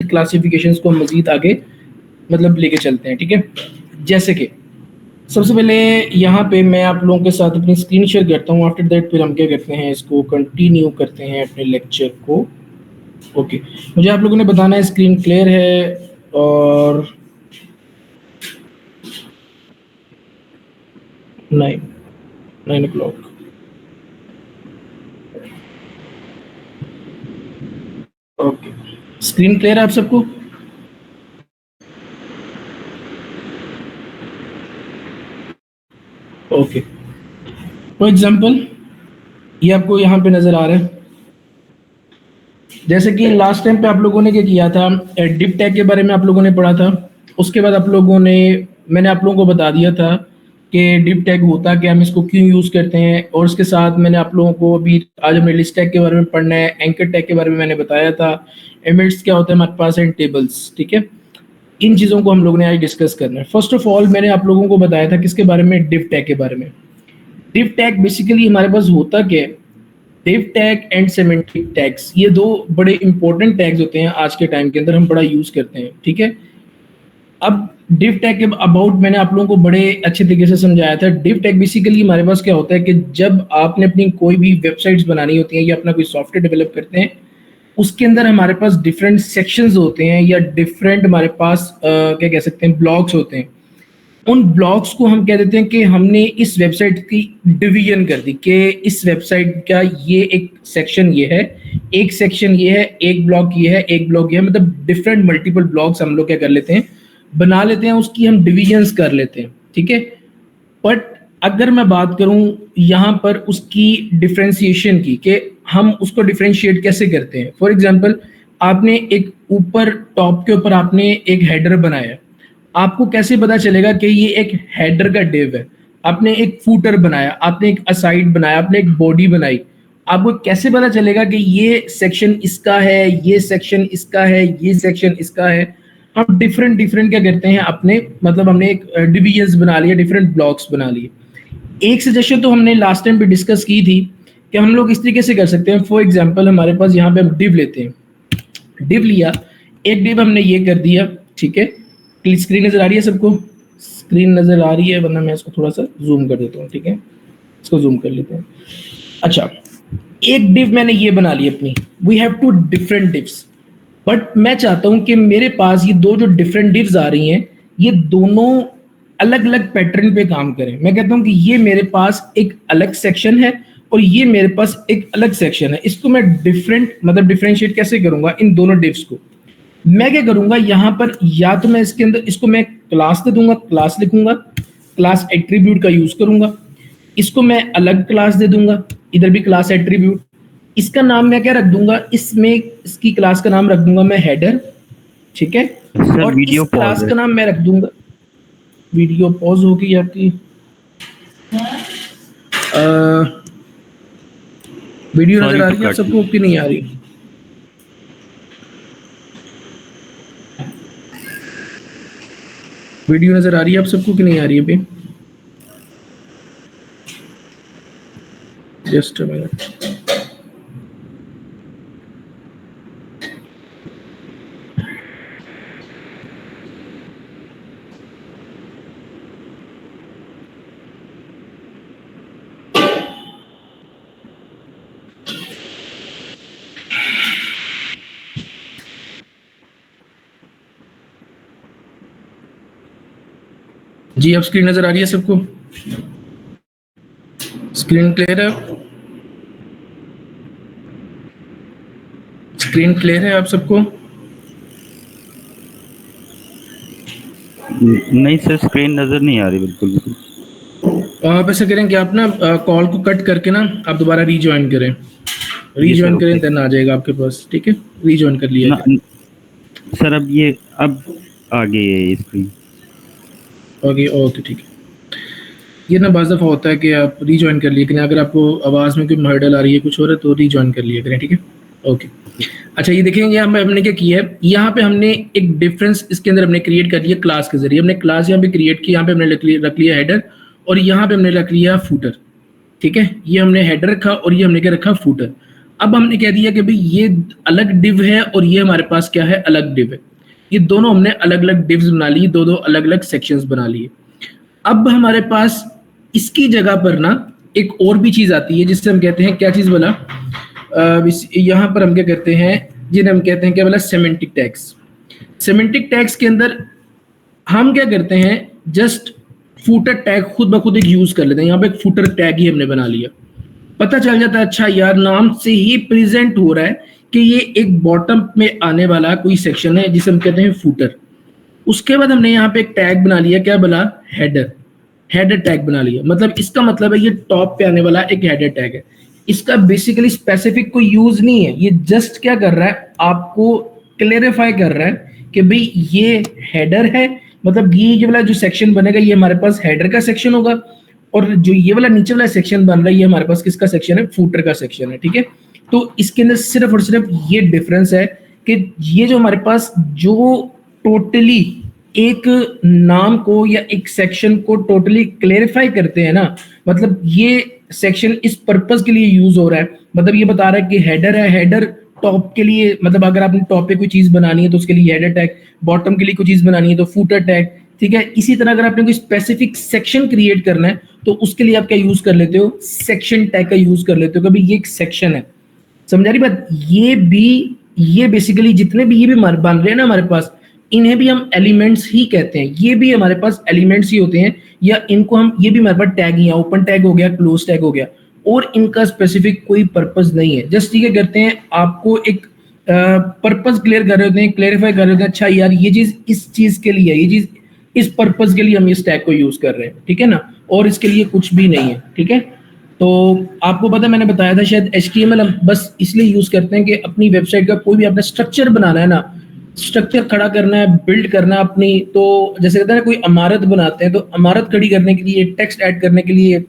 Classifications को मजीद आगे मतलब लेके चलते हैं, ठीक है। जैसे कि सबसे पहले यहाँ पे मैं आप लोगों के साथ अपनी स्क्रीन शेयर करता हूँ। आफ्टर दैट फिर हम क्या करते हैं, इसको कंटिन्यू करते हैं अपने लेक्चर को। ओके, मुझे आप लोगों ने बताना है स्क्रीन क्लियर है और 9 o'clock। ओके, स्क्रीन क्लियर है आप सबको? ओके, फॉर एग्जांपल ये आपको यहाँ पे नजर आ रहा है, जैसे कि लास्ट टाइम पे आप लोगों ने क्या किया था, डिप टैग के बारे में आप लोगों ने पढ़ा था। उसके बाद आप लोगों ने, मैंने आप लोगों को बता दिया था कि डिप टैग होता क्या, हम इसको क्यों यूज़ करते हैं, और उसके साथ मैंने आप लोगों को अभी आज हमने लिस्ट टैग के बारे में पढ़ना है, एंकर टैग के बारे में मैंने बताया था, एमिट्स क्या होता है हमारे पास, एंड टेबल्स, ठीक है। इन चीज़ों को हम लोगों ने आज डिस्कस करना है। फर्स्ट ऑफ ऑल मैंने आप लोगों को बताया था किसके बारे में, डिप टैग के बारे में। डिप टैग बेसिकली हमारे पास होता क्या है, div tag and semantic tags, ये दो बड़े इंपॉर्टेंट टैग्स होते हैं आज के टाइम के अंदर, हम बड़ा यूज करते हैं, ठीक है। अब डिव टैग के अबाउट मैंने आप लोगों को बड़े अच्छे तरीके से समझाया था। डिव टैग बेसिकली हमारे पास क्या होता है कि जब आपने अपनी कोई भी वेबसाइट्स बनानी होती हैं या अपना कोई सॉफ्टवेयर डेवलप करते हैं, उसके अंदर हमारे पास डिफरेंट सेक्शंस होते हैं या डिफरेंट हमारे पास क्या कह सकते हैं, ब्लॉक्स होते हैं। उन ब्लॉक्स को हम कह देते हैं कि हमने इस वेबसाइट की डिवीजन कर दी कि इस वेबसाइट का ये एक सेक्शन ये है, एक सेक्शन ये है, एक ब्लॉक ये है, एक ब्लॉक ये है, मतलब डिफरेंट मल्टीपल ब्लॉक्स हम लोग क्या कर लेते हैं, बना लेते हैं, उसकी हम डिविजन्स कर लेते हैं, ठीक है। बट अगर मैं बात करूं यहाँ पर उसकी डिफ्रेंसिएशन की, कि हम उसको डिफ्रेंशिएट कैसे करते हैं। फॉर एग्जाम्पल आपने एक ऊपर टॉप के ऊपर आपने एक हेडर बनाया, आपको कैसे पता चलेगा कि ये एक हेडर का डिव है। आपने एक फूटर बनाया, आपने एक असाइड बनाया, आपने एक बॉडी बनाई, आपको कैसे पता चलेगा कि ये सेक्शन इसका है, ये सेक्शन इसका है, ये सेक्शन इसका है। हम डिफरेंट डिफरेंट क्या करते हैं अपने, मतलब हमने एक डिविजन्स बना लिया, डिफरेंट ब्लॉक्स बना लिए। एक सजेशन तो हमने लास्ट टाइम पे डिस्कस की थी कि हम लोग इस तरीके से कर सकते हैं। फॉर एग्जांपल हमारे पास यहाँ पे हम डिव लेते हैं, डिव लिया, एक डिव हमने ये कर दिया, ठीक है। स्क्रीन नजर आ रही है सबको? स्क्रीन नजर आ रही है, वरना मैं इसको थोड़ा सा जूम कर देता हूँ, ठीक है, इसको जूम कर लेते हैं। अच्छा, एक डिव मैंने ये बना ली अपनी, we have two different divs, but मैं चाहता हूं कि मेरे पास ये दो जो डिफरेंट डिव्स आ रही हैं, ये दोनों अलग अलग पैटर्न पे काम करें। मैं कहता हूं कि ये मेरे पास एक अलग सेक्शन है और ये मेरे पास एक अलग सेक्शन है। इसको मैं डिफरेंट मतलब डिफरेंशिएट कैसे करूंगा इन दोनों डिव्स को? मैं क्या करूंगा यहाँ पर, या तो मैं इसके अंदर इसको मैं क्लास दे दूंगा, क्लास लिखूंगा, क्लास एट्रीब्यूट का यूज करूंगा, इसको मैं अलग क्लास दे दूंगा, इधर भी क्लास एट्रीब्यूट। इसका नाम मैं क्या रख दूंगा, इसमें इसकी क्लास का नाम रख दूंगा मैं हेडर, ठीक है। और इस क्लास का नाम मैं रख दूंगा, वीडियो पॉज होगी आपकी, वीडियो नजर आ रही है आप सबको कि नहीं आ रही? वीडियो नजर आ रही है आप सबको कि नहीं आ रही है अभी? Just a minute. जी, अब स्क्रीन नजर आ रही है सबको? स्क्रीन क्लियर है? स्क्रीन क्लियर है आप सबको? नहीं सर, स्क्रीन नजर नहीं आ रही बिल्कुल। आप ऐसा करें कि आप ना कॉल को कट करके ना आप दोबारा रीज्वाइन करें, रीज्वाइन करें देन आ जाएगा आपके पास, ठीक है। रीज्वाइन कर लिया सर, अब आ गई है स्क्रीन। ओके ओके, ठीक है। ये ना बाज़ दफ़ा होता है कि आप रीज्वाइन कर लिए करें, अगर आपको आवाज़ में कोई हर्डल आ रही है कुछ हो रहा है तो रीज्वाइन कर लिया करें, ठीक है। ओके, अच्छा ये देखेंगे हमने क्या किया है, यहाँ पे हमने एक डिफरेंस इसके अंदर हमने क्रिएट कर दिया क्लास के जरिए। हमने क्लास यहाँ पे क्रिएट की, यहाँ पे हमने रख लिया हेडर और यहाँ पे हमने रख लिया फूटर, ठीक है। ये हमने हेडर रखा और ये हमने क्या रखा, फूटर। अब हमने कह दिया कि भाई ये अलग डिव है और ये हमारे पास क्या है, अलग डिव है। ये दोनों हमने अलग अलग डिव्स बना ली, दो दो अलग अलग सेक्शंस बना लिए। अब हमारे पास इसकी जगह पर ना एक और भी चीज आती है जिससे हम कहते हैं, क्या चीज बोला, यहाँ पर हम क्या करते हैं, जिन्हें हम कहते हैं क्या बोला, सेमेंटिक टैग्स। सेमेंटिक टैग्स के अंदर हम क्या करते हैं, जस्ट फूटर टैग खुद ब खुद एक यूज कर लेते हैं। यहाँ पे एक फूटर टैग ही हमने बना लिया, पता चल जाता है अच्छा यार नाम से ही प्रेजेंट हो रहा है कि ये एक बॉटम में आने वाला कोई सेक्शन है जिसे हम कहते हैं फूटर। उसके बाद हमने यहाँ पे एक टैग बना लिया, क्या बोला, हेडर। हेडर टैग बना लिया, मतलब इसका मतलब है ये टॉप पे आने वाला एक हेडर टैग है। इसका बेसिकली स्पेसिफिक कोई यूज नहीं है, ये जस्ट क्या कर रहा है, आपको क्लेरिफाई कर रहा है कि भाई ये हेडर है, मतलब ये वाला जो सेक्शन बनेगा ये हमारे पास हेडर का सेक्शन होगा, और जो ये वाला नीचे वाला सेक्शन बन रहा है ये हमारे पास किसका सेक्शन है, फूटर का सेक्शन है। ठीक है, तो इसके अंदर सिर्फ और सिर्फ ये डिफरेंस है कि ये जो हमारे पास जो टोटली एक नाम को या एक सेक्शन को टोटली क्लेरिफाई करते हैं ना, मतलब ये सेक्शन इस पर्पस के लिए यूज हो रहा है, मतलब ये बता रहा है कि हेडर है, हेडर टॉप के लिए, मतलब अगर आपने टॉप पे कोई चीज बनानी है तो उसके लिए हेडर टैग, बॉटम के लिए कोई चीज बनानी है तो फूटर टैग। ठीक है, इसी तरह अगर आपने कोई स्पेसिफिक सेक्शन क्रिएट करना है तो उसके लिए आप क्या यूज कर लेते हो, सेक्शन टैग का यूज कर लेते हो, कभी ये एक सेक्शन है। समझा रही बात, ये बेसिकली जितने भी ये भी बन रहे हैं ना हमारे पास, इन्हें भी हम एलिमेंट्स ही कहते हैं, ये भी हमारे पास एलिमेंट्स ही होते हैं, या इनको हम, ये भी हमारे पास टैग ही है, ओपन टैग हो गया, क्लोज टैग हो गया, और इनका स्पेसिफिक कोई पर्पस नहीं है। जस्ट ये करते हैं, आपको एक पर्पस क्लियर कर रहे होते हैं, क्लेरिफाई कर रहे होते हैं, अच्छा यार ये चीज इस चीज के लिए है, ये चीज इस पर्पस के लिए हम इस टैग को यूज कर रहे हैं। ठीक है ना, और इसके लिए कुछ भी नहीं है। ठीक है, तो आपको पता, मैंने बताया था शायद HTML हम बस इसलिए यूज करते हैं कि अपनी वेबसाइट का कोई भी आपने स्ट्रक्चर बनाना है ना, स्ट्रक्चर खड़ा करना है, बिल्ड करना है अपनी, तो जैसे कहते हैं ना कोई इमारत बनाते हैं, तो इमारत खड़ी करने के लिए, टेक्स्ट ऐड करने के लिए,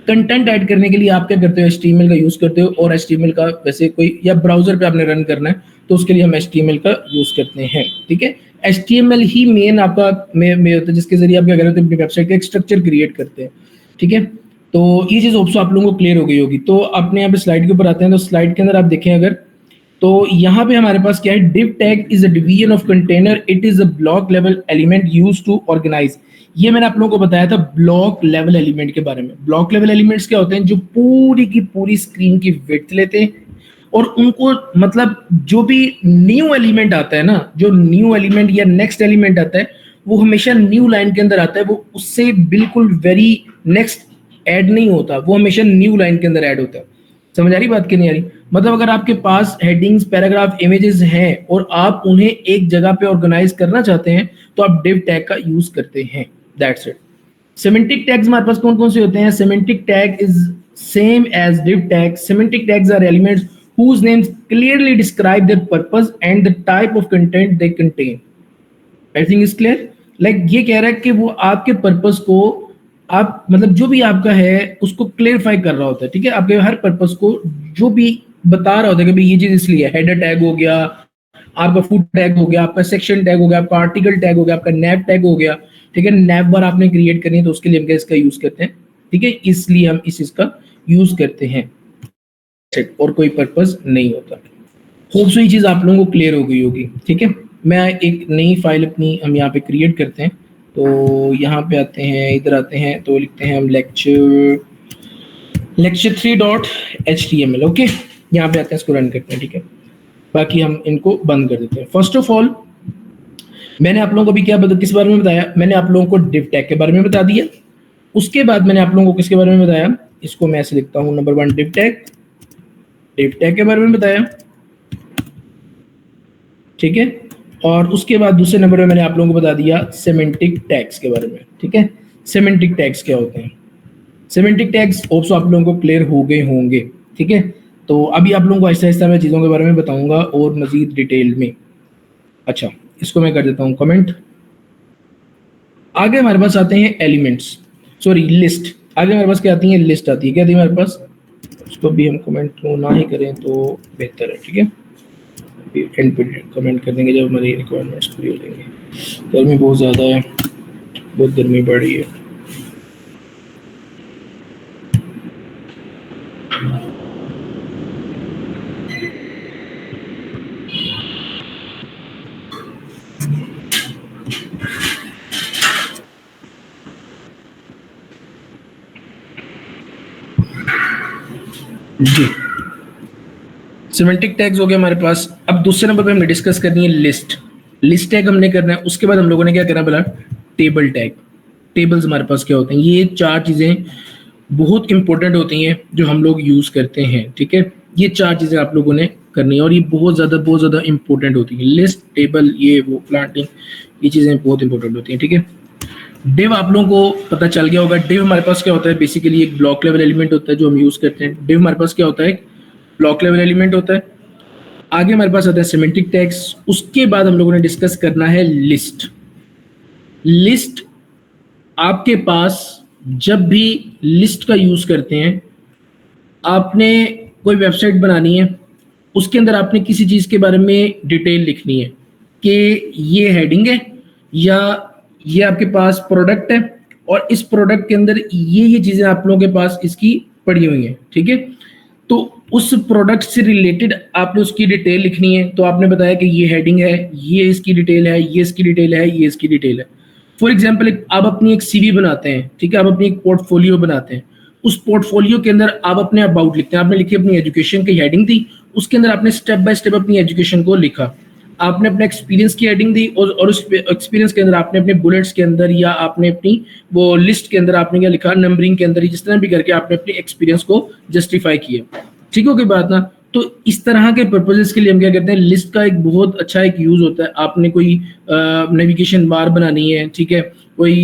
कंटेंट ऐड करने के लिए आप क्या करते हो, HTML का यूज करते हो। और HTML का वैसे कोई, या ब्राउजर पे आपने रन करना है तो उसके लिए हम HTML का यूज करते हैं। ठीक है, HTML ही मेन आपका में होता है, जिसके जरिए आप क्या करते हैं, अपनी वेबसाइट का एक स्ट्रक्चर क्रिएट करते हैं। ठीक है, तो ये चीज होप्स आप लोगों को क्लियर हो गई होगी। तो अपने यहाँ पे स्लाइड के ऊपर आते हैं, तो स्लाइड के अंदर आप देखें अगर, तो यहाँ पे हमारे पास क्या है, div tag is a division of container, it is a block level element used to organize। ये मैंने आप लोगों को बताया था ब्लॉक लेवल एलिमेंट के बारे में। ब्लॉक लेवल एलिमेंट्स क्या होते हैं, जो पूरी की पूरी स्क्रीन की विड्थ लेते हैं और उनको, मतलब जो भी न्यू एलिमेंट आता है ना, जो न्यू एलिमेंट या नेक्स्ट एलिमेंट आता है वो हमेशा न्यू लाइन के अंदर आता है, वो उससे बिल्कुल वेरी नेक्स्ट ऐड नहीं होता, वो हमेशा न्यू लाइन के अंदर ऐड होता है। समझ आ रही बात कि नहीं आ रही, मतलब अगर आपके पास हेडिंग्स, पैराग्राफ, इमेजेस हैं और आप उन्हें एक जगह पे ऑर्गेनाइज करना चाहते हैं तो आप div टैग का यूज करते हैं, दैट्स इट। सिमेंटिक टैग्स हमारे पास कौन कौन से होते हैं, semantic tag is same as div tag. Semantic tags are elements whose names clearly describe their purpose and the type of content they contain। Everything is clear? Like ये कह रहा है कि वो आपके पर्पस को, आप मतलब जो भी आपका है उसको क्लियरफाई कर रहा होता है। ठीक है, आपके हर पर्पस को जो भी बता रहा होता है कि भाई ये चीज इसलिए, हेडर टैग हो गया, आपका फुट टैग हो गया, आपका सेक्शन टैग हो गया, आपका आर्टिकल टैग हो गया, आपका नैव टैग हो गया। ठीक है, नैव बार आपने क्रिएट करनी है तो उसके लिए हम इसका यूज करते हैं। ठीक है, इसलिए हम इस इसका यूज करते हैं, और कोई पर्पस नहीं होता। होप सो ये चीज आप लोगों को क्लियर हो गई होगी। ठीक है, मैं एक नई फाइल अपनी हम यहाँ पे क्रिएट करते हैं, तो यहाँ पे आते हैं, इधर आते हैं, तो लिखते हैं हम lecture 3.html। ओके, यहाँ पे आते हैं, इसको रन करते हैं। ठीक है, बाकी हम इनको बंद कर देते हैं। फर्स्ट ऑफ ऑल मैंने आप लोगों को भी किस बारे में बताया, मैंने आप लोगों को div tag के बारे में बता दिया। उसके बाद मैंने आप लोगों को किसके बारे में बताया, इसको मैं ऐसे लिखता हूँ, नंबर 1 div tag के बारे में बताया। ठीक है, और उसके बाद दूसरे नंबर में मैंने आप लोगों को बता दिया सिमेंटिक टैग्स के बारे में। ठीक है, सिमेंटिक टैग्स क्या होते हैं, सिमेंटिक टैग्स होप्स आप लोगों को क्लियर हो गए होंगे। ठीक है, तो अभी आप लोगों को आहिस्ता आहिस्ता मैं चीज़ों के बारे में बताऊंगा और मजीद डिटेल में। अच्छा, इसको मैं कर देता हूँ कमेंट। आगे हमारे पास आते हैं एलिमेंट्स, सॉरी लिस्ट। आगे हमारे पास क्या आती है, लिस्ट आती है। क्या आती है हमारे पास, उसको भी हम कमेंट ना ही करें तो बेहतर है। ठीक है, एंड पे कमेंट कर देंगे जब हमारी रिक्वायरमेंट्स पूरी हो जाएंगी। गर्मी बहुत ज़्यादा है, बहुत गर्मी बढ़ रही है। जी, सिमेंटिक टैग्स हो गया हमारे पास। अब दूसरे नंबर पे हमने डिस्कस करनी है लिस्ट। लिस्ट टैग हमने करना है, उसके बाद हम लोगों ने क्या करना बोला, टेबल टैग। टेबल्स हमारे पास क्या होते हैं, ये चार चीजें बहुत इंपॉर्टेंट होती हैं जो हम लोग यूज करते हैं, ठीक है। ये चार चीजें आप लोगों ने करनी है और ये बहुत ज्यादा इंपॉर्टेंट होती है। लिस्ट, टेबल, ये वो प्लांटिंग, ये चीजें बहुत इंपॉर्टेंट होती हैं, ठीक है। डिव आप लोगों को पता चल गया होगा। डिव हमारे पास क्या होता है, बेसिकली एक ब्लॉक लेवल एलिमेंट होता है जो हम यूज करते हैं। डिव हमारे पास क्या होता है, ब्लॉक लेवल एलिमेंट होता है। आगे हमारे पास आता है सिमेंटिक टैग्स। उसके बाद हम लोगों ने डिस्कस करना है लिस्ट। लिस्ट आपके पास जब भी लिस्ट का यूज करते हैं, आपने कोई वेबसाइट बनानी है, उसके अंदर आपने किसी चीज के बारे में डिटेल लिखनी है कि ये हेडिंग है या ये आपके पास प्रोडक्ट है और इस प्रोडक्ट के अंदर ये चीजें आप लोगों के पास इसकी पड़ी हुई हैं, ठीक है। तो उस प्रोडक्ट से रिलेटेड आपने उसकी डिटेल लिखनी है। तो आपने बताया कि ये हेडिंग है, ये इसकी डिटेल है, ये इसकी डिटेल है, ये इसकी डिटेल है। फॉर एग्जाम्पल आप अपनी एक सीवी बनाते हैं, ठीक है, आप अपनी एक पोर्टफोलियो बनाते हैं। उस पोर्टफोलियो के अंदर आप अपने अबाउट लिखते हैं। आपने लिखी अपनी एजुकेशन की हेडिंग दी, उसके अंदर आपने स्टेप बाय स्टेप अपनी एजुकेशन को लिखा। आपने अपने एक्सपीरियंस की हेडिंग दी और उस एक्सपीरियंस के अंदर आपने अपने बुलेट्स के अंदर या आपने अपनी वो लिस्ट के अंदर आपने क्या लिखा, नंबरिंग के अंदर, जिस तरह भी करके आपने अपने एक्सपीरियंस को जस्टिफाई किया। ठीक हो गई बात ना। तो इस तरह के पर्पजेस के लिए हम क्या करते हैं, लिस्ट का एक बहुत अच्छा एक यूज होता है। आपने कोई नेविगेशन बार बनानी है, ठीक है, कोई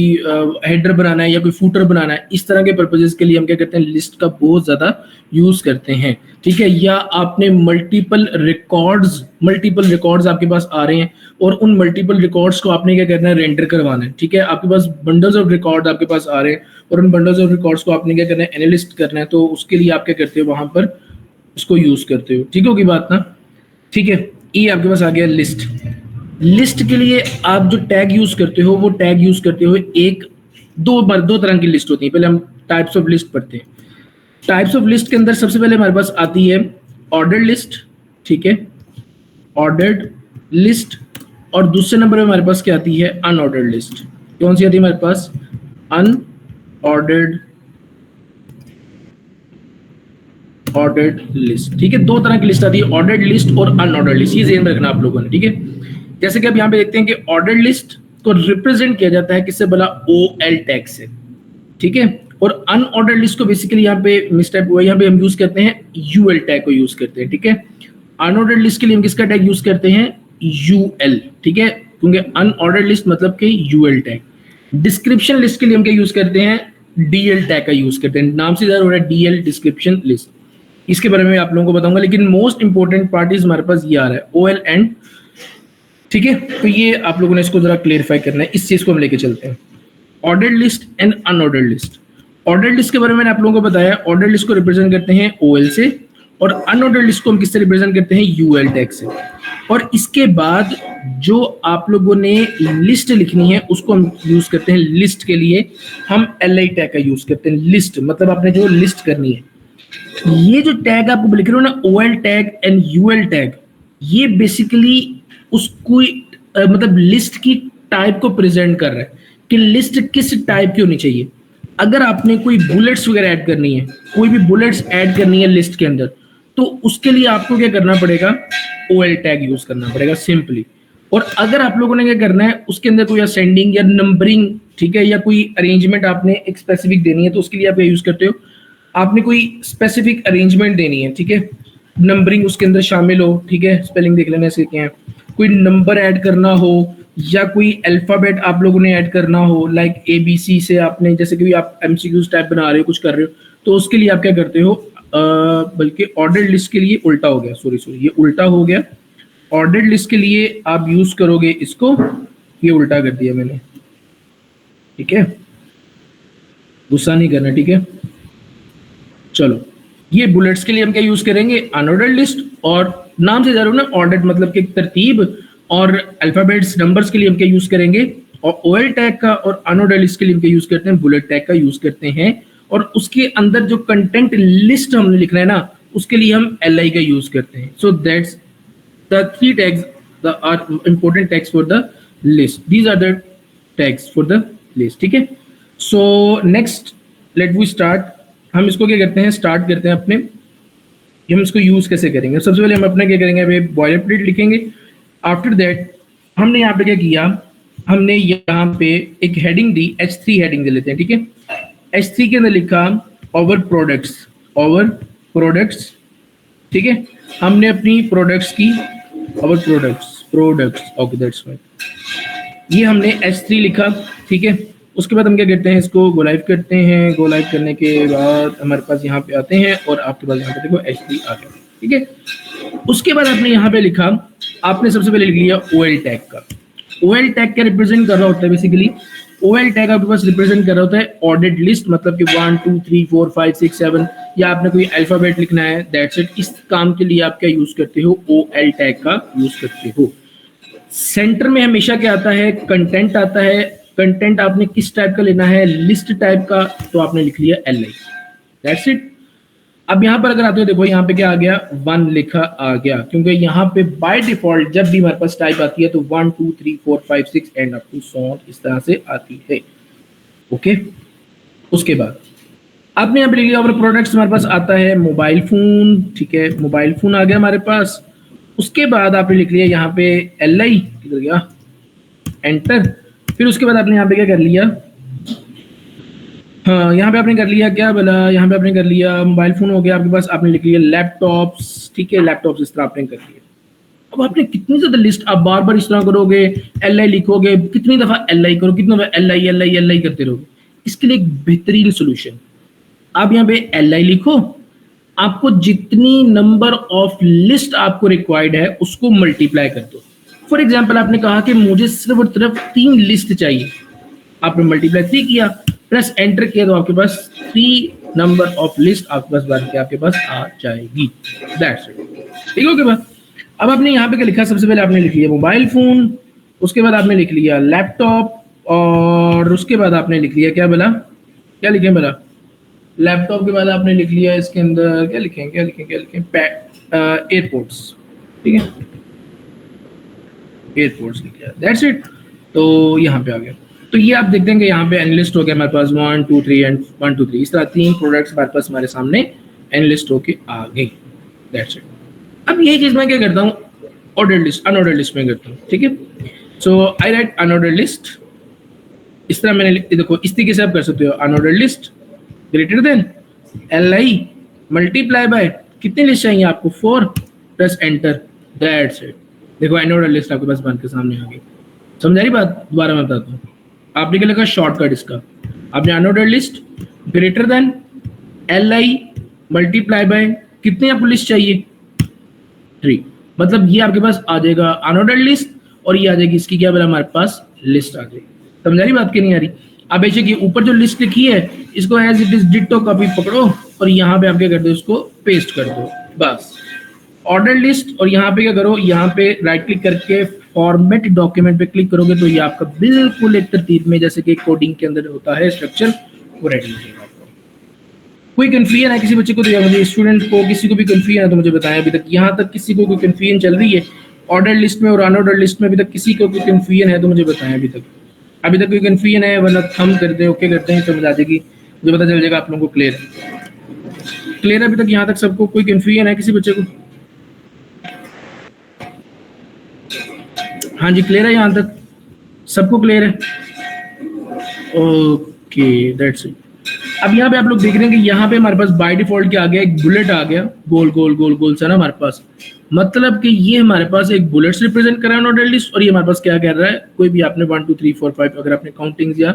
हेडर बनाना है या कोई फूटर बनाना है, इस तरह के पर्पजेस के लिए हम क्या करते हैं, लिस्ट का बहुत ज्यादा यूज करते हैं, ठीक है। या आपने मल्टीपल रिकॉर्ड्स आपके पास आ रहे हैं और उन मल्टीपल रिकॉर्ड्स को आपने क्या करना है, रेंडर करवाना है, ठीक है। आपके पास बंडल्स ऑफ रिकॉर्ड आपके पास आ रहे हैं और उन बंडल्स ऑफ रिकॉर्ड्स को आपने क्या करना है, एनालिस्ट करना है। तो उसके लिए आप क्या करते हो, वहां पर इसको यूज करते हो, ठीक होगी बात ना। ठीक है, ये आपके पास आ गया लिस्ट। लिस्ट के लिए आप जो टैग यूज करते हो, वो टैग यूज करते हो दो तरह की लिस्ट होती है। पहले हम टाइप्स ऑफ लिस्ट पढ़ते हैं। टाइप्स ऑफ लिस्ट के अंदर सबसे पहले हमारे पास आती है ऑर्डर्ड लिस्ट, ठीक है, ऑर्डर्ड लिस्ट। और दूसरे नंबर पे हमारे पास क्या आती है, अनऑर्डर्ड लिस्ट। कौन सी आती है हमारे पास, अनऑर्डर्ड ऑर्डर्ड लिस्ट, ठीक है। दो तरह की लिस्ट आती है, ऑर्डर्ड लिस्ट और अनऑर्डर्ड लिस्ट। ये ध्यान में रखना आप लोगों ने, ठीक है। जैसे कि आप यहाँ पे देखते हैं कि ऑर्डर्ड लिस्ट को रिप्रेजेंट किया जाता है किससे, बोला, OL टैग से, ठीक है। और अनऑर्डर्ड लिस्ट को बेसिकली यहाँ पे मिसटाइप हुआ, यहाँ पे हम यूज करते हैं UL टैग को यूज करते हैं, ठीक है। अनऑर्डर्ड लिस्ट के लिए हम किसका टैग यूज करते हैं, UL, ठीक है, क्योंकि अनऑर्डर्ड लिस्ट मतलब कि UL टैग। डिस्क्रिप्शन लिस्ट के लिए हम क्या यूज करते हैं, DL टैग का यूज करते हैं। नाम से हो रहा है DL, डिस्क्रिप्शन लिस्ट। इसके बारे में आप लोगों को बताऊंगा, लेकिन मोस्ट इंपोर्टेंट पार्ट इज हमारे पास ये आ रहा है, OL एंड, ठीक है। तो ये आप लोगों ने इसको जरा क्लियरफाई करना है, इस चीज को हम लेके चलते हैं। Ordered list and unordered list. Ordered list के बारे में मैंने आप लोगों को बताया, ऑर्डर्ड लिस्ट को रिप्रेजेंट करते हैं OL से और अनऑर्डर्ड लिस्ट को हम किससे रिप्रेजेंट करते हैं, UL टैग से। और इसके बाद जो आप लोगों ने लिस्ट लिखनी है उसको हम यूज करते हैं, लिस्ट के लिए हम LI टैग का यूज करते हैं। लिस्ट मतलब आपने जो लिस्ट करनी है, ये जो टैग आप लिख रहे हो ना, OL tag and UL tag, ये बेसिकली उसको मतलब लिस्ट की टाइप को प्रेजेंट कर रहा है कि लिस्ट किस टाइप की होनी चाहिए। अगर आपने कोई बुलेट्स वगैरह ऐड करनी है, कोई भी बुलेट्स ऐड करनी है लिस्ट के अंदर, तो उसके लिए आपको क्या करना पड़ेगा, OL टैग यूज करना पड़ेगा सिंपली। और अगर आप लोगों ने क्या करना है, उसके अंदर कोई असेंडिंग या नंबरिंग, ठीक है, या कोई अरेंजमेंट आपने एक स्पेसिफिक देनी है, तो उसके लिए आप यूज करते हो, आपने कोई स्पेसिफिक अरेंजमेंट देनी है, ठीक है, नंबरिंग उसके अंदर शामिल हो, ठीक है, स्पेलिंग देख लेना इसके क्या है, कोई नंबर ऐड करना हो या कोई अल्फाबेट आप लोगों ने ऐड करना हो, लाइक ABC से आपने, जैसे कि आप MCQs टाइप बना रहे हो, कुछ कर रहे हो, तो उसके लिए आप क्या करते हो, बल्कि ऑर्डर्ड लिस्ट के लिए उल्टा हो गया, सॉरी ये उल्टा हो गया। ऑर्डर्ड लिस्ट के लिए आप यूज करोगे इसको, ये उल्टा कर दिया मैंने, ठीक है, गुस्सा नहीं करना, ठीक है। चलो, ये बुलेट्स के लिए हम क्या यूज करेंगे, अनऑर्डर्ड लिस्ट। और नाम से जरूर ना, ऑर्डर्ड मतलब कि तरतीब, और अल्फाबेट्स नंबर्स के लिए हम क्या यूज करेंगे, और OL टैग का। और अनऑर्डर्ड लिस्ट के लिए हम क्या यूज करते हैं, बुलेट टैग का यूज करते हैं। और उसके अंदर जो कंटेंट लिस्ट हमने लिखना है ना, उसके लिए हम LI का यूज करते हैं। So that's the 3 tags the are important tags for the list. These are the tags for the list, ठीक है। So next let we start. हम इसको क्या करते हैं, स्टार्ट करते हैं अपने हम इसको यूज कैसे करेंगे। सबसे पहले हम अपना क्या करेंगे, अभी बॉयलर प्लेट लिखेंगे। आफ्टर दैट हमने यहाँ पे क्या किया, हमने यहाँ पे एक हेडिंग दी, H3 हेडिंग दे लेते हैं, ठीक है। H3 के अंदर लिखा ओवर प्रोडक्ट्स, ओवर प्रोडक्ट्स, ठीक है। हमने अपनी प्रोडक्ट्स की over products okay that's fine, ये हमने H3 लिखा, ठीक है। उसके बाद हम क्या करते हैं, इसको गो लाइव करते हैं। गो लाइव करने के बाद हमारे पास यहाँ पे आते हैं और आपके पास यहाँ पे देखो H3 आ गया, ठीक है। उसके बाद आपने यहाँ पे लिखा, आपने सबसे पहले लिख लिया OL टैग का। OL टैग क्या रिप्रेजेंट कर रहा होता है, बेसिकली OL टैग आपके पास रिप्रेजेंट कर रहा होता है ऑर्डर्ड लिस्ट, मतलब कि 1 2 3 4 5 6 7, या आपने कोई अल्फाबेट लिखना है, दैट्स इट। इस काम के लिए आप क्या यूज करते हो, OL टैग का यूज करते हो। सेंटर में हमेशा क्या आता है, कंटेंट आता है। कंटेंट आपने किस टाइप का लेना है, लिस्ट टाइप का, तो आपने लिख लिया LI, दैट्स इट। अब यहाँ पर अगर आते हो, देखो यहाँ पे क्या आ गया, 1 लिखा आ गया, क्योंकि यहाँ पे बाय डिफॉल्ट जब भी हमारे पास टाइप आती है तो 1 2 3 4 5 6 and up to so on, इस तरह से आती है, ओके। उसके बाद आपने यहाँ पे लिख लिया ओवर प्रोडक्ट्स, हमारे पास आता है मोबाइल फोन, ठीक है, मोबाइल फोन आ गया हमारे पास। उसके बाद आपने लिख लिया यहाँ पे LI, किधर गया, एंटर। फिर उसके बाद आपने यहाँ पे क्या कर लिया, हाँ यहाँ पे आपने कर लिया क्या बोला, यहाँ पे आपने कर लिया मोबाइल फोन हो गया आपके पास, आपने लिख लिया लैपटॉप्स, ठीक है, लैपटॉप्स इस तरह आपने कर लिया। अब आपने कितनी ज्यादा लिस्ट, आप बार बार इस तरह करोगे, LI लिखोगे, कितनी दफा LI करो, कितनी दफा LI करते रहोगे। इसके लिए एक बेहतरीन सोल्यूशन, आप यहाँ पे LI लिखो, आपको जितनी नंबर ऑफ लिस्ट आपको रिक्वायर्ड है उसको मल्टीप्लाई कर दो। फॉर एग्जाम्पल आपने कहा कि मुझे सिर्फ और सिर्फ 3 लिस्ट चाहिए, आपने मल्टीप्लाई 3 किया, प्लस एंटर किया, तो आपके पास 3 नंबर ऑफ लिस्ट आपके पास बन के आपके पास आ जाएगी, दैट्स इट, ठीक है। बात अब आपने यहाँ पे क्या लिखा, सबसे पहले आपने लिख लिया मोबाइल फोन, उसके बाद आपने लिख लिया लैपटॉप, और उसके बाद आपने लिख लिया क्या बोला, क्या लिखे बोला, लैपटॉप के बाद आपने लिख लिया इसके अंदर क्या लिखें, एयरपोर्ट्स, ठीक है, एयरपोर्ट्स लिख लिया, दैट्स इट। तो यहाँ पे आ गया, तो ये आप देखते हैं कि यहाँ पे एनलिस्ट हो गया हमारे पास 1 2 3 एंड 1 2 3, इस तरह 3 प्रोडक्ट्स हमारे पास हमारे सामने एनलिस्ट होके आ गई, दैट्स इट। अब ये चीज मैं क्या करता हूँ, ऑर्डर लिस्ट अनऑर्डर लिस्ट में करता हूँ, ठीक है। सो आई राइट अनऑर्डर लिस्ट, इस तरह मैंने देखो इस तरीके से आप कर सकते हो, unordered list greater than LI multiply by कितनी लिस्ट चाहिए आपको, 4 प्लस एंटर, दैट्स इट। देखो अनऑर्डर लिस्ट आपके पास बन के सामने आ गई, समझ आ रही बात, दोबारा मैं बताता हूँ। आपने क्या लिखा शॉर्टकट इसका, आपने unordered list greater than LI multiply by कितनी आपको लिस्ट चाहिए, 3, मतलब ये आपके पास आ जाएगा अनऑर्डर लिस्ट, और ये आ जाएगी इसकी क्या बोला हमारे पास लिस्ट आ जाएगी। समझ आ रही बात की नहीं आ रही। अब बेशक ये ऊपर जो लिस्ट लिखी है इसको as it is ditto copy पकड़ो और यहाँ पे आप क्या कर दो, इसको पेस्ट कर दो, बस ऑर्डर लिस्ट। और यहाँ पे क्या करो, यहाँ पे राइट क्लिक करके फॉर्मेट डॉक्यूमेंट पे क्लिक करोगे तो ये आपका बिल्कुल एक तरतीब में जैसे कि कोडिंग के अंदर होता है स्ट्रक्चर, वो रेडी हो जाएगा। कोई कंफ्यूजन है किसी बच्चे को, तो मुझे स्टूडेंट को किसी को भी कंफ्यूजन है तो मुझे बताएं। अभी तक यहाँ तक किसी को कोई कंफ्यूजन चल रही है ऑर्डर लिस्ट में और अनऑर्डर लिस्ट में, अभी तक किसी को कोई कंफ्यूजन है तो मुझे बताएं। अभी तक कोई कंफ्यूजन है, वरना थंब कर दे, ओके करते हैं, समझ आ जाएगी, मुझे पता चल जाएगा आप लोगों को क्लियर है। अभी तक यहाँ तक सबको कोई कंफ्यूजन है किसी बच्चे को? हाँ जी क्लियर है, यहाँ तक सबको क्लियर है, ओके दैट्स इट। अब यहाँ पे आप लोग देख रहे हैं कि यहाँ पे हमारे पास बाय डिफॉल्ट क्या आ गया, एक बुलेट आ गया, गोल गोल गोल गोल सा ना हमारे पास, मतलब कि ये हमारे पास एक बुलेट्स रिप्रेजेंट कर रहा है ऑर्डर लिस्ट। और ये हमारे पास क्या कह रहा है, कोई भी आपने 1 2 3 4 5 अगर आपने काउंटिंग्स या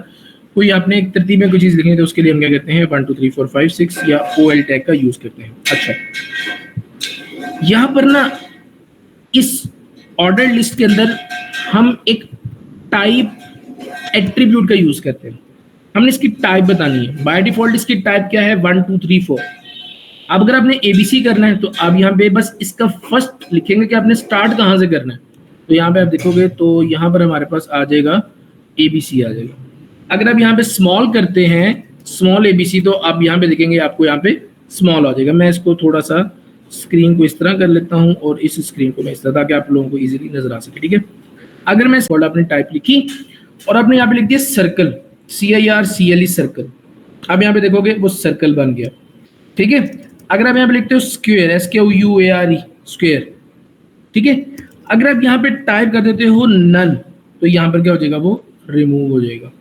कोई आपने एक तरतीब में कोई चीज लिखनी है तो उसके लिए हम क्या कहते हैं 1 2 3 4 5 6 या OL टैग का यूज करते हैं। अच्छा यहाँ पर ना इस ऑर्डर लिस्ट के अंदर हम एक टाइप एट्रीब्यूट का यूज करते हैं, हमने इसकी टाइप बतानी है। बाय डिफॉल्ट इसकी टाइप क्या है 1 2 3 4। अब अगर आपने ABC करना है तो आप यहाँ पे बस इसका फर्स्ट लिखेंगे कि आपने स्टार्ट कहाँ से करना है, तो यहाँ पे आप देखोगे तो यहाँ पर हमारे पास आ जाएगा ABC आ जाएगा। अगर आप यहाँ पे स्मॉल करते हैं स्मॉल ABC तो आप यहाँ पे देखेंगे आपको यहाँ पे स्मॉल आ जाएगा। मैं इसको थोड़ा सा स्क्रीन को इस तरह कर लेता हूँ और इस स्क्रीन को मैं इस तरह, ताकि आप लोगों को इजीली नजर आ सके, ठीक है। अगर मैं आपने टाइप लिखी और आपने यहाँ पे लिख दिया सर्कल, CIRCLE सर्कल, अब यहाँ पे देखोगे वो सर्कल बन गया, ठीक है। अगर आप यहाँ पे लिखते हो स्क्वेयर, SQUARE स्क्वेयर, ठीक है, अगर आप यहाँ पे टाइप कर देते हो नन, तो यहाँ पर क्या हो जाएगा, वो रिमूव हो जाएगा।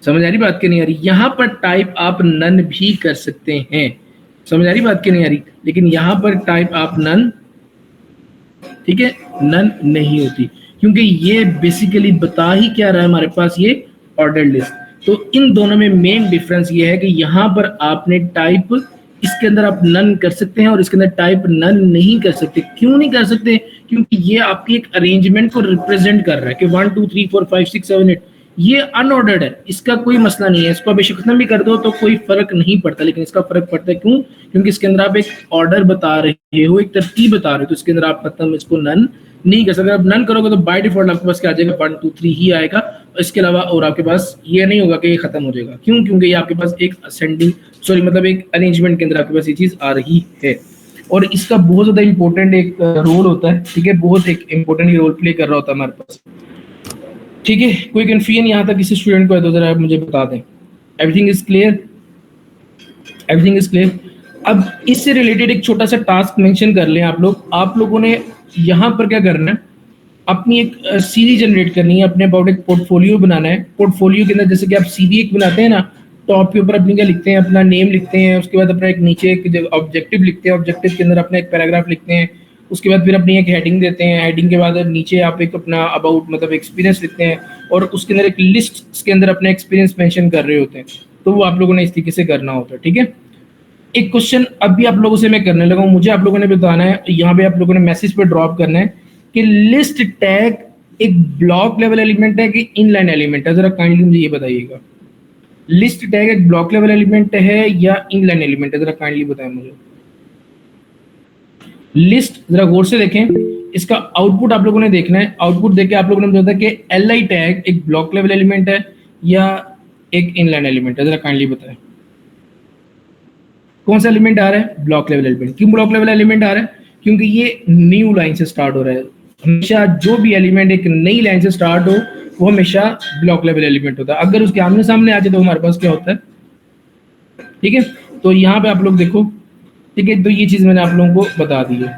समझ आ रही बात की नहीं आ रही? यहाँ पर टाइप आप नन भी कर सकते हैं, समझ आ रही बात की नहीं आ रही? लेकिन यहाँ पर टाइप आप नन, ठीक है, नन नहीं होती, क्योंकि ये बेसिकली बता ही क्या रहा है हमारे पास, ये ऑर्डर लिस्ट। तो इन दोनों में मेन डिफरेंस ये है कि यहाँ पर आपने टाइप, इसके अंदर आप नन कर सकते हैं और इसके अंदर टाइप नन नहीं कर सकते। क्यों नहीं कर सकते? क्योंकि ये आपकी एक अरेंजमेंट को रिप्रेजेंट कर रहा है कि 1 2 3 4 5 6 7 8, ये अनऑर्डर्ड है, इसका कोई मसला नहीं है, इसको आप बेशक खत्म भी कर दो तो कोई फर्क नहीं पड़ता, लेकिन इसका फर्क पड़ता है। क्यों? क्योंकि इसके अंदर आप एक ऑर्डर बता रहे हो, एक तरतीब बता रहे हो, तो इसके अंदर आप खत्म इसको नन नहीं कर सकते। आप नन करोगे तो बाय डिफॉल्ट आपके पास क्या आ जाएगा, 1 2 3 ही आएगा, इसके अलावा और आपके पास ये नहीं होगा कि ये खत्म हो जाएगा। क्यों? क्योंकि ये आपके पास एक असेंडिंग, सॉरी मतलब एक अरेंजमेंट के अंदर आपके पास ये चीज आ रही है, और इसका बहुत ज्यादा इंपॉर्टेंट एक रोल होता है, ठीक है, बहुत एक इंपॉर्टेंट रोल प्ले कर रहा होता है हमारे पास, ठीक है। कोई कंफ्यूजन यहाँ तक किसी स्टूडेंट को है तो जरा आप मुझे बता दें। Everything is clear? Everything is clear? अब इससे रिलेटेड एक छोटा सा टास्क मेंशन कर लें आप लोग। आप लोगों ने यहाँ पर क्या करना है, अपनी एक सीरीज जनरेट करनी है, अपने अबाउट एक पोर्टफोलियो बनाना है। पोर्टफोलियो के अंदर जैसे कि आप सीवी एक बनाते हैं ना, टॉप के ऊपर अपनी क्या लिखते हैं, अपना नेम लिखते हैं, उसके बाद अपना एक नीचे एक ऑब्जेक्टिव लिखते हैं, ऑब्जेक्टिव के अंदर अपना एक पैराग्राफ लिखते हैं, उसके बाद फिर अपनी एक हेडिंग देते हैं, हेडिंग के बाद नीचे आप एक अपना अबाउट मतलब एक्सपीरियंस लिखते हैं, और उसके अंदर एक लिस्ट के अंदर अपना एक्सपीरियंस मेंशन कर रहे होते हैं। तो वो आप लोगों ने इस तरीके से करना होता है, ठीक है। एक क्वेश्चन अभी आप लोगों से मैं करने लगा हूं, मुझे आप लोगों ने बताना है, यहाँ पे आप लोगों ने मैसेज पे ड्रॉप करना है कि लिस्ट टैग एक ब्लॉक लेवल एलिमेंट है कि इनलाइन एलिमेंट है। जरा काइंडली मुझे ये बताइएगा, लिस्ट टैग एक ब्लॉक लेवल एलिमेंट है या इनलाइन एलिमेंट है? जरा काइंडली बताएं मुझे। लिस्ट जरा गौर से देखें, इसका आउटपुट आप लोगों ने देखना है। आउटपुट देख के आप लोगों ने बताया कि एल टैग एक ब्लॉक लेवल एलिमेंट है या एक इनलाइन एलिमेंट है? जरा काइंडली बताएं कौन सा एलिमेंट आ रहा है? Block level element. क्यों ब्लॉक लेवल एलिमेंट आ रहा है? क्योंकि ये न्यू लाइन से स्टार्ट हो रहा है। हमेशा जो भी एलिमेंट एक नई लाइन से स्टार्ट हो वो हमेशा ब्लॉक लेवल एलिमेंट होता है। अगर उसके आमने सामने आ जाए तो हमारे पास क्या होता है, ठीक है। तो यहाँ पे आप लोग देखो, ठीक है, तो ये चीज मैंने आप लोगों को बता दी है।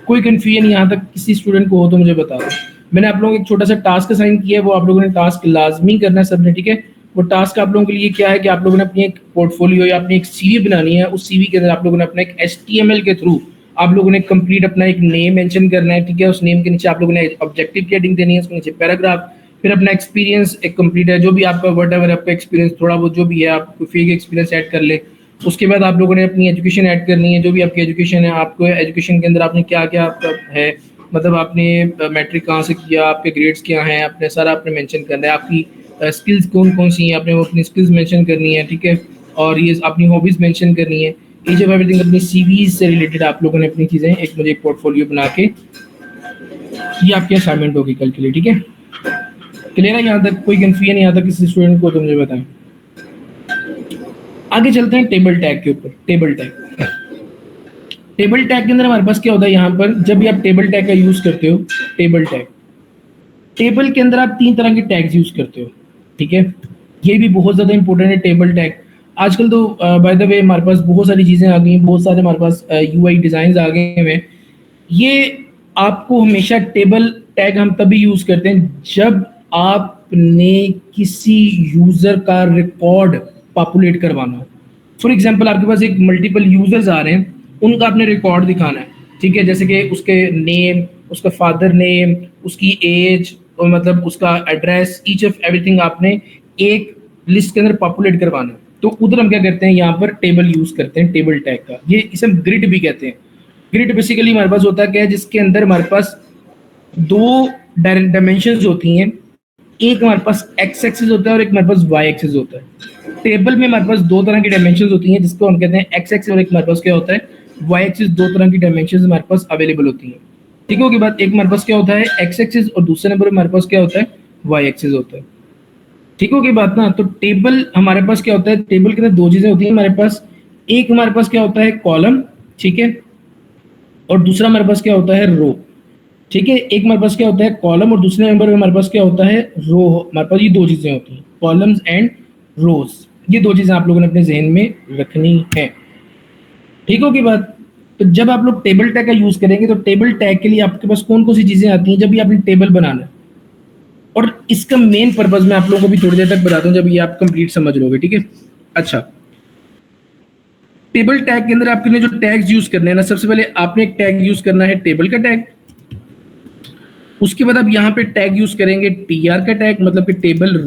कोई कंफ्यूजन यहाँ तक किसी स्टूडेंट को हो तो मुझे बता दो। मैंने आप लोगों को एक छोटा सा टास्क असाइन किया है, वो आप लोगों ने टास्क लाजमी करना है सबने, ठीक है। वो टास्क आप लोगों के लिए क्या है कि आप लोगों ने अपनी एक पोर्टफोलियो या अपनी एक सीवी बनानी है। उस सीवी के अंदर आप लोगों ने अपना एक HTML के थ्रू आप लोगों ने कंप्लीट अपना एक नेम मेंशन करना है, ठीक है। उस नेम के नीचे आप लोगों ने ऑब्जेक्टिव की हेडिंग देनी है, उसके नीचे पैराग्राफ, फिर अपना एक्सपीरियंस एक कंप्लीट है, जो भी आपका व्हाटएवर आपका एक्सपीरियंस थोड़ा बहुत जो भी है, आप फेक एक्सपीरियंस ऐड कर ले। उसके बाद आप लोगों ने अपनी एजुकेशन ऐड करनी है, जो भी आपकी एजुकेशन है, आपको एजुकेशन के अंदर आपने क्या क्या आपका है, मतलब आपने मैट्रिक कहाँ से किया, आपके ग्रेड्स क्या हैं, आपने सारा आपने मेंशन करना है। आपकी स्किल्स कौन कौन सी हैं, आपने वो अपनी स्किल्स मेंशन करनी है, ठीक है। और ये अपनी हॉबीज मेंशन करनी है। ईच ऑफ एवरीथिंग अपनी सीवीज से रिलेटेड आप लोगों ने अपनी चीज़ें एक मुझे एक पोर्टफोलियो बना के, ये आपकी असाइनमेंट होगी कल के लिए, ठीक है। क्लियर है यहाँ तक? कोई कंफ्यूजन यहाँ तक किसी स्टूडेंट को तो मुझे बताएं। आगे चलते हैं टेबल टैग के ऊपर। टेबल टैग, टेबल टैग के अंदर हमारे पास क्या होता है, यहाँ पर जब भी आप टेबल टैग का यूज करते हो, टेबल टैग, टेबल के अंदर आप 3 तरह के टैग्स यूज करते हो, ठीक है। ये भी बहुत ज्यादा इंपॉर्टेंट है टेबल टैग। आजकल तो बाय द वे हमारे पास बहुत सारी चीजें आ गई हैं, बहुत सारे हमारे पास UI डिजाइन आ गए हैं। ये आपको हमेशा टेबल टैग हम तभी यूज करते हैं जब आपने किसी यूजर का रिकॉर्ड पॉपुलेट करवाना हो। फॉर एग्जांपल आपके पास एक मल्टीपल यूजर्स आ रहे हैं, उनका आपने रिकॉर्ड दिखाना है, ठीक है। जैसे कि उसके नेम, उसका फादर नेम, उसकी एज, और मतलब उसका एड्रेस, ईच ऑफ एवरीथिंग आपने एक लिस्ट के अंदर पॉपुलेट करवाना है। तो उधर हम क्या करते हैं, यहाँ पर टेबल यूज करते हैं टेबल टैग का। ये इसे हम ग्रिड भी कहते हैं। ग्रिड बेसिकली हमारे पास होता है जिसके अंदर हमारे पास 2 डायमेंशंस होती हैं। एक हमारे पास एक्स एक्सिस होता है और एक हमारे पास वाई एक्सिस होता है। टेबल में हमारे पास 2 तरह की डायमेंशंस होती हैं, जिसको हम कहते हैं एक्स एक्सिस, और एक हमारे पास क्या होता है वाई एक्सिस। 2 तरह की डायमेंशंस हमारे पास अवेलेबल होती हैं, ठीक है। की बात, एक हमारे पास क्या होता है एक्स एक्सिस, और दूसरे नंबर हमारे पास क्या होता है वाई एक्सिस होता है, ठीक हो की बात ना। तो टेबल हमारे पास क्या होता है, टेबल के अंदर 2 चीजें होती हैं हमारे पास। एक हमारे पास क्या होता है कॉलम, ठीक है, और दूसरा हमारे पास क्या होता है रो, ठीक है। एक हमारे पास क्या होता है कॉलम, और दूसरे नंबर में हमारे पास क्या होता है रो। हमारे पास ये 2 चीजें होती हैं, कॉलम्स एंड रोज। ये 2 चीजें आप लोगों ने अपने जहन में रखनी है, ठीक हो की बात। तो जब आप लोग टेबल टैग का यूज करेंगे तो टेबल टैग के लिए आपके पास कौन कौन सी चीजें आती हैं जब भी आपने टेबल बनाना है, और इसका मेन पर्पज मैं आप लोगों को भी थोड़ी देर तक बताता हूं जब ये आप कंप्लीट समझ लोगे, ठीक है। अच्छा, टेबल टैग के अंदर आपके लिए जो टैग्स यूज करने हैं ना, सबसे पहले आपने एक टैग यूज करना है टेबल का टैग। उसके बाद आप यहाँ पे टैग यूज करेंगे टीआर का टैग, मतलब कि टेबल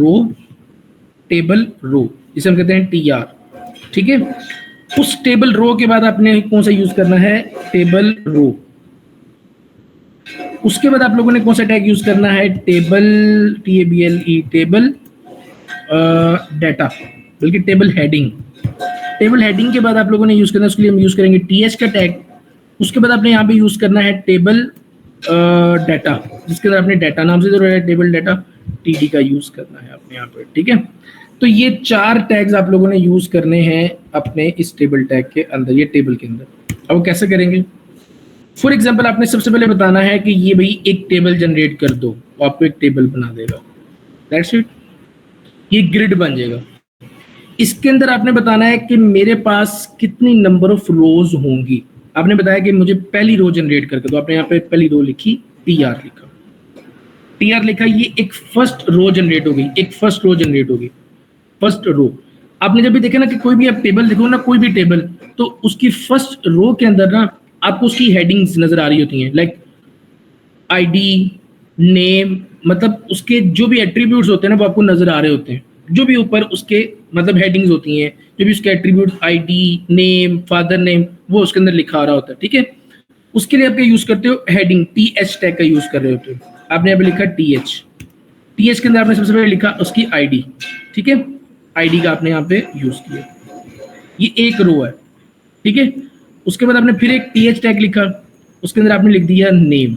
रो जिसे हम कहते हैं टीआर, ठीक है। उस टेबल रो के बाद आपने कौन सा यूज करना है, टेबल रो। उसके बाद आप लोगों ने कौन सा टैग यूज करना है, टेबल TABLE टेबल डाटा, बल्कि टेबल हेडिंग। टेबल हेडिंग के बाद आप लोगों ने यूज करना है, उसके लिए हम यूज करेंगे TH का टैग। उसके बाद आपने यहाँ पे यूज करना है टेबल डाटा, जिसके अंदर आपने डाटा नाम से जो है टेबल डाटा TD का यूज करना है आपने यहाँ पे, ठीक है। तो ये 4 टैग्स आप लोगों ने यूज करने हैं अपने इस टेबल टैग के अंदर, ये टेबल के अंदर। अब वो कैसे करेंगे, फॉर एग्जाम्पल आपने सबसे पहले बताना है कि ये भाई एक टेबल जनरेट कर दो, वो आपको एक टेबल बना देगा, दैट्स इट, ये ग्रिड बन जाएगा। इसके अंदर आपने बताना है कि मेरे पास कितनी नंबर ऑफ रोज होंगी। आपने बताया कि मुझे पहली रो जनरेट करके दो, आपने यहाँ पे पहली रो लिखी, TR लिखा, ये एक फर्स्ट रो जनरेट हो गई, फर्स्ट रो। आपने जब भी देखा ना कि कोई भी आप टेबल देखो ना, कोई भी टेबल, तो उसकी फर्स्ट रो के अंदर ना आपको उसकी हेडिंग्स नजर आ रही होती हैं, लाइक ID, नेम, मतलब उसके जो भी एट्रीब्यूट्स होते हैं ना वो आपको नजर आ रहे होते हैं, जो भी ऊपर उसके मतलब हेडिंग्स होती हैं, जो भी उसके attribute ID, name, father name, वो उसके अंदर लिखा आ रहा होता है, ठीक है। उसके लिए आप क्या यूज करते हो, हेडिंग TH टैग का यूज कर रहे होते हो। आपने यहाँ पे लिखा TH के अंदर आपने सबसे पहले लिखा उसकी ID, ठीक है, ID का आपने यहाँ पे यूज किया, ये एक रो है, ठीक है। उसके बाद आपने फिर एक TH टैग लिखा, उसके अंदर आपने लिख दिया नेम।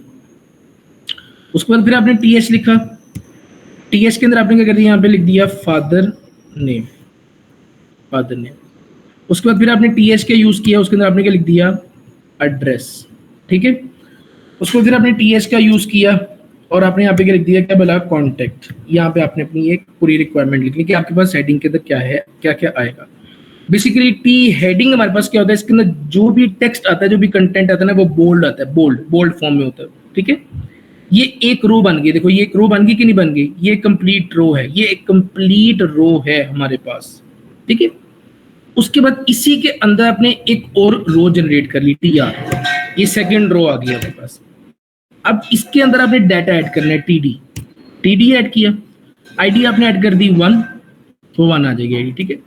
उसके बाद फिर आपने TH लिखा, TH के अंदर आपने क्या कर दिया, यहाँ पे लिख दिया फादर नेम। उसके बाद फिर आपने TH का यूज किया, उसके अंदर आपने क्या लिख दिया, एड्रेस, ठीक है। उसके बाद फिर आपने TH का यूज किया और आपने यहाँ पे क्या लिख दिया, क्या बोला, कॉन्टेक्ट। यहाँ पे आपने अपनी एक पूरी रिक्वायरमेंट लिखनी कि आपके पास हेडिंग के अंदर क्या है, क्या क्या आएगा। बेसिकली T हेडिंग हमारे पास क्या होता है, इसके अंदर जो भी टेक्स्ट आता है, जो भी कंटेंट आता है ना, वो बोल्ड आता है, बोल्ड फॉर्म में होता है, ठीक है। ये एक रो बन गई, देखो ये एक रो बन गई कि नहीं बन गई, ये कंप्लीट रो है, ये एक कंप्लीट रो है हमारे पास, ठीक है। उसके बाद इसी के अंदर आपने एक और रो जनरेट कर ली, TR, ये सेकंड रो आ गई हमारे पास। अब इसके अंदर आपने डाटा ऐड करना है, TD ऐड किया, ID आपने ऐड कर दी 1, तो 1 आ जाएगी ID, ठीक है।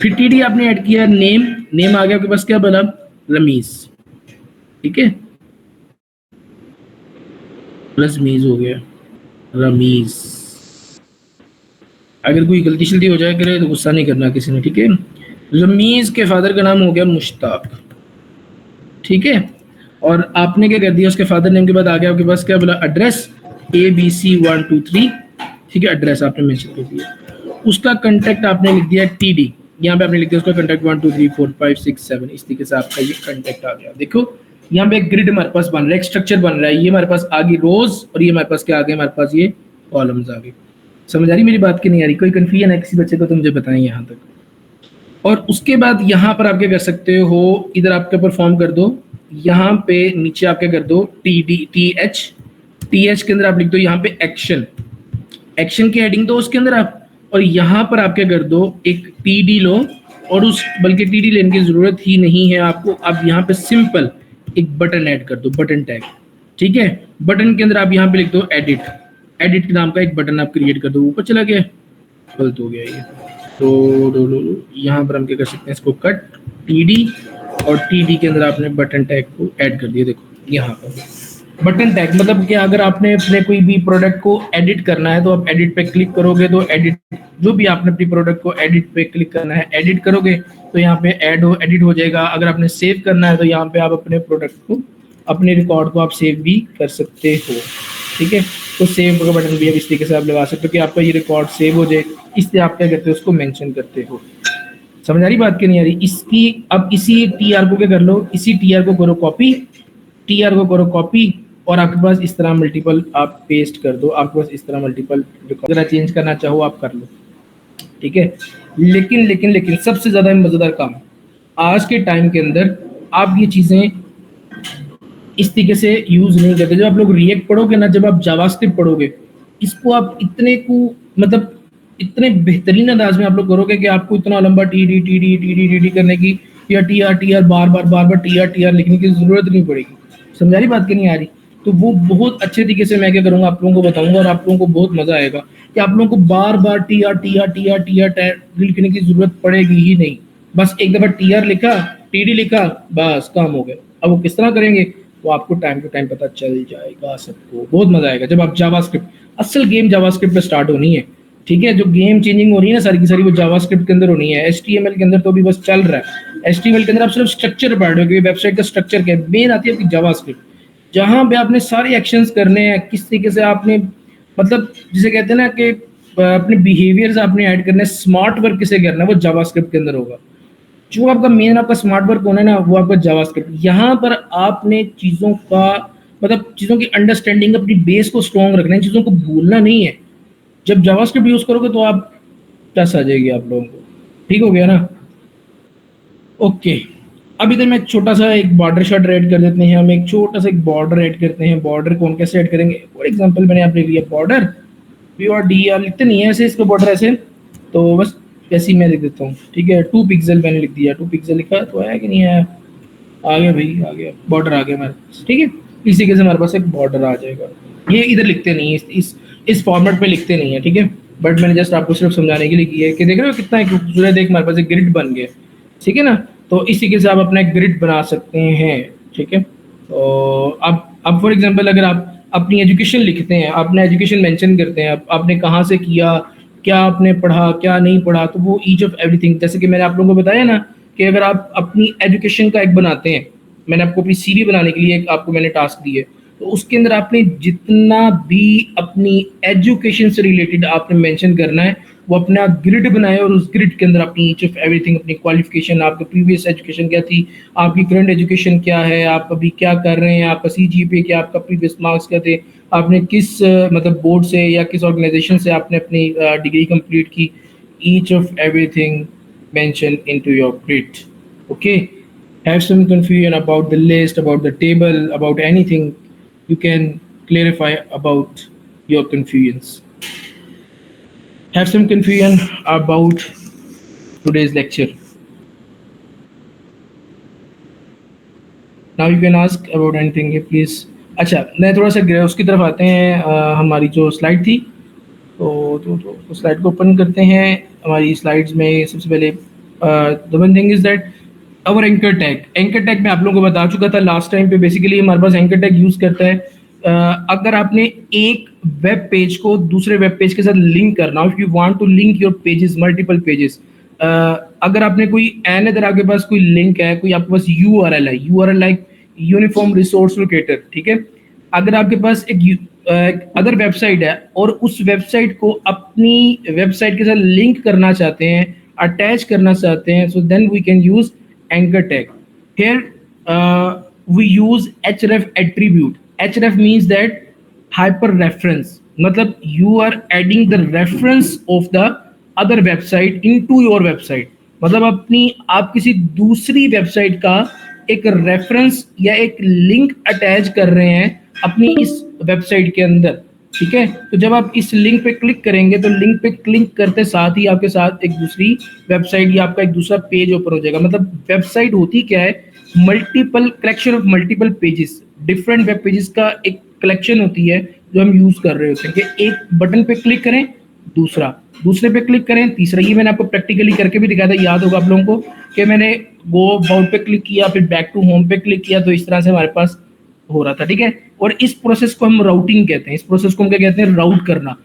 फिर TD आपने ऐड किया, नेम आ गया आपके पास, क्या बना, रमीज, ठीक है, प्लस मीज हो गया, रमीज। अगर कोई गलती शल्ती हो जाए करे तो गुस्सा नहीं करना किसी ने, ठीक है। रमीज के फादर का नाम हो गया मुश्ताक, ठीक है। और आपने क्या कर दिया, उसके फादर नेम के बाद आ गया आपके पास, क्या बोला, एड्रेस ABC 1 2 3, ठीक है, एड्रेस आपने मेंशन कर दिया। उसका कांटेक्ट आपने लिख दिया TD, यहाँ पे आपने लिख दिया उसका कांटेक्ट 1 2 3 4 5 6 7, इस तरीके से आपका ये कांटेक्ट आ गया। देखो यहाँ पे एक ग्रिड हमारे पास बन रहा है, एक स्ट्रक्चर बन रहा है, ये हमारे पास आ गई रोज और ये हमारे पास क्या आ गए, हमारे पास ये कॉलम्स आ गए। समझ आ रही मेरी बात की नहीं आ रही, कोई कंफ्यूजन है किसी बच्चे को तो मुझे बताएं यहाँ तक। और उसके बाद यहाँ पर आप क्या कर सकते हो, इधर आपके परफॉर्म कर दो, यहाँ पे नीचे आप क्या कर दो, TH के अंदर आप लिख दो यहाँ पे एक्शन की हेडिंग दो उसके अंदर आप, और यहाँ पर आप क्या कर दो, एक TD लो, और उस बल्कि TD लेने की जरूरत ही नहीं है आपको। अब यहाँ पे सिंपल एक बटन ऐड कर दो, बटन टैग, ठीक है। बटन के अंदर आप यहाँ पे लिख दो एडिट के नाम का एक बटन आप क्रिएट कर दो। ऊपर चला गया, गलत हो गया ये, तो यहाँ पर हम क्या कर सकते हैं, इसको कट TD, और TD के अंदर आपने बटन टैग को ऐड कर दिया। देखो यहाँ पर बटन टैग मतलब कि अगर आपने अपने कोई भी प्रोडक्ट को एडिट करना है तो आप एडिट पे क्लिक करोगे, तो एडिट जो भी आपने अपनी प्रोडक्ट को एडिट पे क्लिक करना है, एडिट करोगे तो यहाँ पे एडिट हो जाएगा। अगर आपने सेव करना है तो यहाँ पे आप अपने प्रोडक्ट को, अपने रिकॉर्ड को आप सेव भी कर सकते हो, ठीक है। तो सेव का बटन भी अब इस तरीके से आप लगा सकते हो कि आपका ये रिकॉर्ड सेव हो जाए, इसलिए आप क्या करते हो, उसको मेंशन करते हो। समझ आ रही बात की नहीं आ रही? इसकी अब इसी TR को क्या कर लो, इसी TR को करो कॉपी, और आपके पास इस तरह मल्टीपल आप पेस्ट कर दो, आपके पास इस तरह मल्टीपल अगर चेंज करना चाहो आप कर लो, ठीक है। लेकिन सबसे ज्यादा मजेदार काम आज के टाइम के अंदर, आप ये चीजें इस तरीके से यूज नहीं करते। जब आप लोग रिएक्ट पढ़ोगे ना, जब आप जावास्क्रिप्ट पढ़ोगे, इसको आप इतने को मतलब इतने बेहतरीन अंदाज में आप लोग करोगे कि आपको इतना लंबा टी डी करने की या टी आर बार बार टी आर लिखने की जरूरत नहीं पड़ेगी। समझा रही बात की नहीं आ रही? तो वो बहुत अच्छे तरीके से मैं क्या करूंगा आप लोगों को बताऊंगा, और आप लोगों को बहुत मजा आएगा कि आप लोगों को बार बार टी आर लिखने की जरूरत पड़ेगी ही नहीं। बस एक दफा टी आर लिखा, टी डी लिखा, बस काम हो गया। अब वो किस तरह करेंगे वो आपको टाइम टू टाइम पता चल जाएगा सबको। बहुत मजा आएगा जब आप जावास्क्रिप्ट, असल गेम जावास्क्रिप्ट पे स्टार्ट होनी है, ठीक है? जो गेम चेंजिंग हो रही है ना सारी की सारी, वो जावास्क्रिप्ट के अंदर होनी है। एचटीएमएल के अंदर तो अभी बस चल रहा है। एचटीएमएल के अंदर आप सिर्फ स्ट्रक्चर पढ़ रहे हो कि वेबसाइट का स्ट्रक्चर क्या है। मेन आती है आपकी जावास्क्रिप्ट, जहां पे आपने सारे एक्शंस करने हैं, किस तरीके से आपने मतलब जिसे कहते हैं ना कि अपने बिहेवियर्स आपने ऐड करने हैं, स्मार्ट वर्क किसे करना है वो जावास्क्रिप्ट के अंदर होगा। जो आपका मेन आपका स्मार्ट वर्क होना है ना वो आपका जावास्क्रिप्ट। यहाँ पर आपने चीज़ों का मतलब चीज़ों की अंडरस्टैंडिंग, अपनी बेस को स्ट्रॉन्ग रखना है, चीज़ों को भूलना नहीं है। जब जावास्क्रिप्ट यूज़ करोगे तो आप टस आ जाएगी आप लोगों को। ठीक हो गया ना? ओके, अब इधर में एक छोटा सा एक बॉर्डर शॉट ऐड कर देते हैं। हम एक छोटा सा एक बॉर्डर ऐड करते हैं। बॉर्डर कौन कैसे ऐड करेंगे? फॉर एग्जांपल मैंने आपने लिया बॉर्डर बी और डी आर, लिखते नहीं है ऐसे इसको बॉर्डर ऐसे, तो बस ऐसे ही मैं लिख देता हूँ। ठीक है, 2 पिक्सल मैंने लिख दिया। 2 पिक्सल लिखा तो आया कि नहीं आया? आ गया भाई, आ गया, बॉर्डर आ गया हमारे पास। ठीक है, इसी के से हमारे पास एक बॉर्डर आ जाएगा। ये इधर लिखते नहीं है, इस फॉर्मेट में लिखते नहीं है। ठीक है, बट मैंने जस्ट आपको सिर्फ समझाने के लिए किया है कि देख रहे हो कितना खूबसूरत एक हमारे पास एक ग्रिड बन गया। ठीक है ना? तो इसी के से आप अपना एक ग्रिड बना सकते हैं। ठीक है, तो अब फॉर एग्जांपल अगर आप अपनी एजुकेशन लिखते हैं, अपना एजुकेशन मेंशन करते हैं, आपने कहाँ से किया, क्या आपने पढ़ा, क्या नहीं पढ़ा, तो वो ईच ऑफ एवरीथिंग, जैसे कि मैंने आप लोगों को बताया ना कि अगर आप अपनी एजुकेशन का एक बनाते हैं, मैंने आपको अपनी सीवी बनाने के लिए एक आपको मैंने टास्क दिए, तो उसके अंदर आपने जितना भी अपनी एजुकेशन से रिलेटेड आपने मेंशन करना है वो अपना ग्रिड बनाए, और उस ग्रिड के अंदर अपनी ईच ऑफ एवरीथिंग, अपनी क्वालिफिकेशन, आपकी प्रीवियस एजुकेशन क्या थी, आपकी करंट एजुकेशन क्या है, आप अभी क्या कर रहे हैं, आपका सीजीपीए क्या, आपका प्रीवियस मार्क्स क्या थे, आपने किस मतलब बोर्ड से या किस ऑर्गेनाइजेशन से आपने अपनी डिग्री कंप्लीट की, each of everything mention into your grid. Okay, have some confusion about the list, about the table, about anything, you can clarify about your confusions. Have some confusion about today's lecture. Now you can ask about anything, please. अच्छा, मैं थोड़ा सा उसकी तरफ आते हैं, हमारी जो स्लाइड थी, तो स्लाइड को ओपन करते हैं। हमारी स्लाइड्स में सबसे पहले the one thing is that our anchor tag मैं आप लोगों को बता चुका था लास्ट टाइम पे। बेसिकली हमारे पास एंकर टैग यूज करता है अगर आपने एक वेब पेज को दूसरे वेब पेज के साथ लिंक करना, if you want to link your pages, multiple pages, अगर आपने कोई अनदर आपके पास कोई लिंक है, कोई आपके पास यूआरएल है, URL like uniform resource locator. ठीक है, अगर आपके पास एक अदर वेबसाइट है और उस वेबसाइट को अपनी वेबसाइट के साथ लिंक करना चाहते हैं, अटैच करना चाहते हैं, so then we can use anchor tag. Here we use href attribute. href means that hyper reference, मतलब you are adding the reference of the other website into your website, मतलब अपनी आप किसी दूसरी वेबसाइट का एक रेफरेंस या एक लिंक अटैच कर रहे हैं अपनी इस वेबसाइट के अंदर। ठीक है, तो जब आप इस लिंक पे क्लिक करेंगे तो लिंक पे क्लिक करते साथ ही आपके साथ एक दूसरी वेबसाइट या आपका एक दूसरा पेज ओपन हो जाएगा। मतलब वेबसाइट होती क्या है? Multiple collection of multiple pages, different web pages का एक कलेक्शन होती है जो हम यूज कर रहे होते हैं कि एक बटन पे क्लिक करें, दूसरे पे क्लिक करें, तीसरा। ये मैंने आपको प्रैक्टिकली करके भी दिखाया था, याद होगा आप लोगों को कि मैंने गो अबाउट पे क्लिक किया, फिर बैक टू होम पे क्लिक किया, तो इस तरह से हमारे पास हो रहा था। ठीक है, और इस प्रोसेस को हम राउटिंग कहते हैं। इस प्रोसेस को हम क्या कहते हैं? राउट करना।